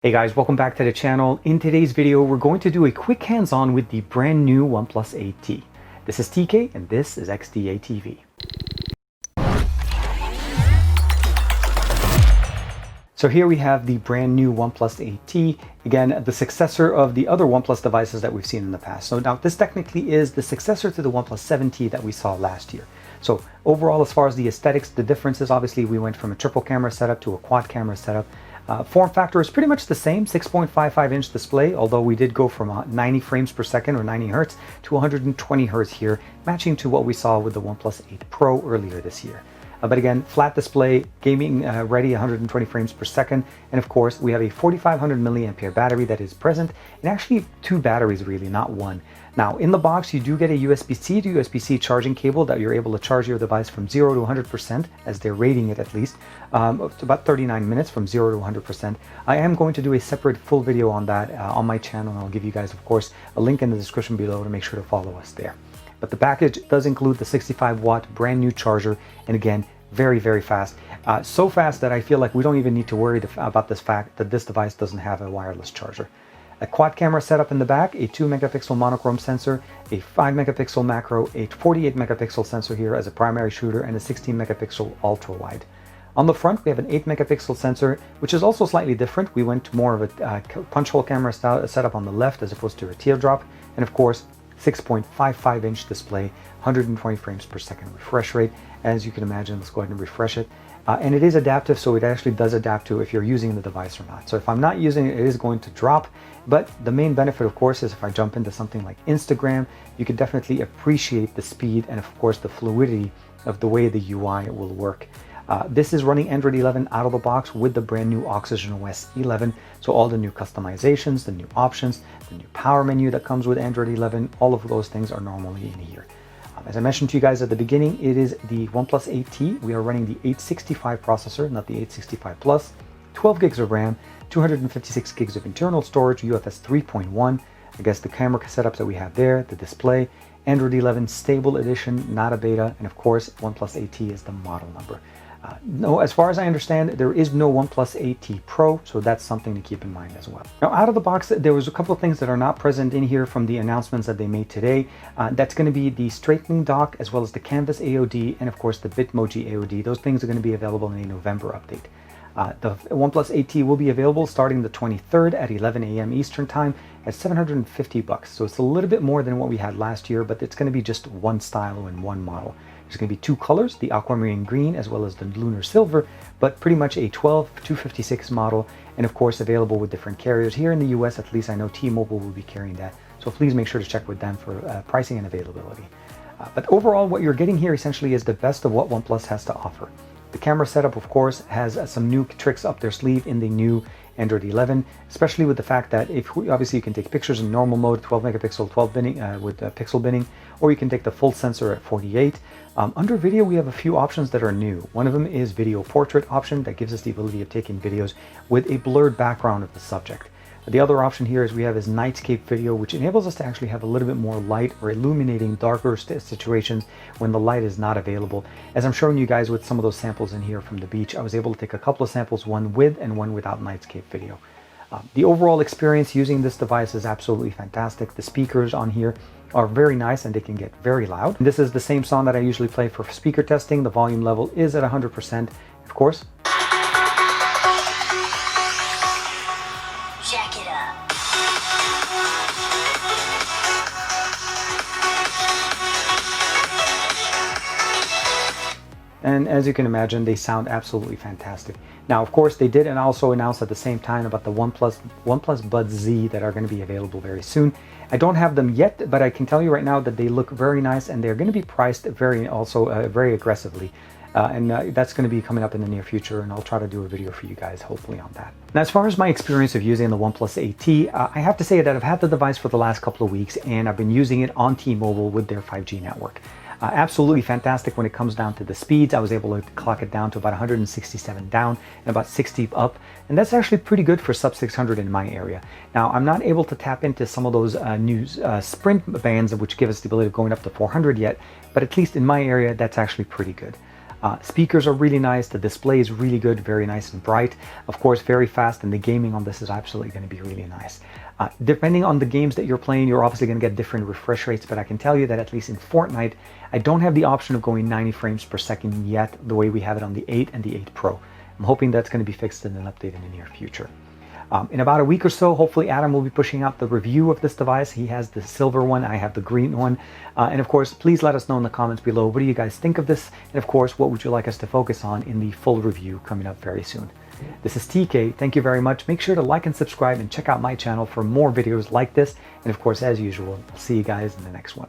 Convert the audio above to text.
Hey guys, welcome back to the channel. In today's video, we're going to do a quick hands-on with the brand new OnePlus 8T. This is TK and this is XDA TV. So here we have the brand new OnePlus 8T, again, the successor of the other OnePlus devices that we've seen in the past. So now this technically is the successor to the OnePlus 7T that we saw last year. So overall, as far as the aesthetics, the differences, obviously we went from a triple camera setup to a quad camera setup. Form factor is pretty much the same, 6.55-inch display, although we did go from 90 frames per second or 90 hertz to 120 hertz here, matching to what we saw with the OnePlus 8 Pro earlier this year. But again, flat display, gaming ready, 120 frames per second, and of course we have a 4500 milliampere battery that is present, and actually two batteries really, not one. Now in the box you do get a USB-C to USB-C charging cable that you're able to charge your device from 0 to 100%, as they're rating it at least, to about 39 minutes from 0 to 100%. I am going to do a separate full video on that on my channel, and I'll give you guys of course a link in the description below to make sure to follow us there. But the package does include the 65-watt brand new charger, and again, very fast. So fast that I feel like we don't even need to worry about this fact that this device doesn't have a wireless charger. A quad camera setup in the back, a 2-megapixel monochrome sensor, a 5-megapixel macro, a 48-megapixel sensor here as a primary shooter, and a 16-megapixel ultra-wide. On the front, we have an 8-megapixel sensor, which is also slightly different. We went to more of a punch hole camera setup on the left as opposed to a teardrop, and of course 6.55-inch display, 120 frames per second refresh rate. As you can imagine, let's go ahead and refresh it. And it is adaptive, so it actually does adapt to if you're using the device or not. So if I'm not using it, it is going to drop. But the main benefit, of course, is if I jump into something like Instagram, you can definitely appreciate the speed and, of course, the fluidity of the way the UI will work. This is running Android 11 out of the box with the brand new OxygenOS 11. So all the new customizations, the new options, the new power menu that comes with Android 11, all of those things are normally in here. As I mentioned to you guys at the beginning, it is the OnePlus 8T. We are running the 865 processor, not the 865 Plus, 12 gigs of RAM, 256 gigs of internal storage, UFS 3.1. I guess the camera setups that we have there, the display, Android 11 stable edition, not a beta, and of course, OnePlus 8T is the model number. No, as far as I understand, there is no OnePlus 8T Pro, so that's something to keep in mind as well. Now, out of the box, there was a couple of things that are not present in here from the announcements that they made today. That's going to be the straightening dock, as well as the canvas AOD, and of course the Bitmoji AOD. Those things are going to be available in a November update. The OnePlus 8T will be available starting the 23rd at 11 a.m. Eastern Time at $750. So it's a little bit more than what we had last year, but it's going to be just one style and one model. There's going to be two colors, the aquamarine green as well as the lunar silver, but pretty much a 12-256 model, and of course available with different carriers. Here in the US, at least I know T-Mobile will be carrying that, so please make sure to check with them for pricing and availability. But overall, what you're getting here essentially is the best of what OnePlus has to offer. The camera setup, of course, has some new tricks up their sleeve in the new Android 11, especially with the fact that obviously you can take pictures in normal mode, 12 megapixel, 12 binning with pixel binning, or you can take the full sensor at 48. Under video, we have a few options that are new. One of them is video portrait option that gives us the ability of taking videos with a blurred background of the subject. The other option here is we have is nightscape video, which enables us to actually have a little bit more light or illuminating darker situations when the light is not available. As I'm showing you guys with some of those samples in here from the beach, I was able to take a couple of samples, one with and one without nightscape video. The overall experience using this device is absolutely fantastic. The speakers on here are very nice and they can get very loud. This is the same song that I usually play for speaker testing. The volume level is at 100%, of course. Jack it up. And as you can imagine, they sound absolutely fantastic. Now, of course, they did and also announced at the same time about the OnePlus Buds Z that are going to be available very soon. I don't have them yet, but I can tell you right now that they look very nice and they're going to be priced very aggressively. That's going to be coming up in the near future, and I'll try to do a video for you guys hopefully on that. Now, as far as my experience of using the OnePlus 8T, I have to say that I've had the device for the last couple of weeks and I've been using it on T-Mobile with their 5G network. Absolutely fantastic when it comes down to the speeds. I was able to clock it down to about 167 down and about 60 up, and that's actually pretty good for sub 600 in my area. Now, I'm not able to tap into some of those new Sprint bands which give us the ability of going up to 400 yet, but at least in my area, that's actually pretty good. Speakers are really nice. The display is really good, very nice and bright. Of course, very fast, and the gaming on this is absolutely going to be really nice. Depending on the games that you're playing, you're obviously going to get different refresh rates, but I can tell you that at least in Fortnite, I don't have the option of going 90 frames per second yet, the way we have it on the 8 and the 8 Pro. I'm hoping that's going to be fixed in an update in the near future. In about a week or so, hopefully Adam will be pushing out the review of this device. He has the silver one, I have the green one. And of course, please let us know in the comments below, what do you guys think of this? And of course, what would you like us to focus on in the full review coming up very soon? This is TK, thank you very much. Make sure to like and subscribe and check out my channel for more videos like this. And of course, as usual, I'll see you guys in the next one.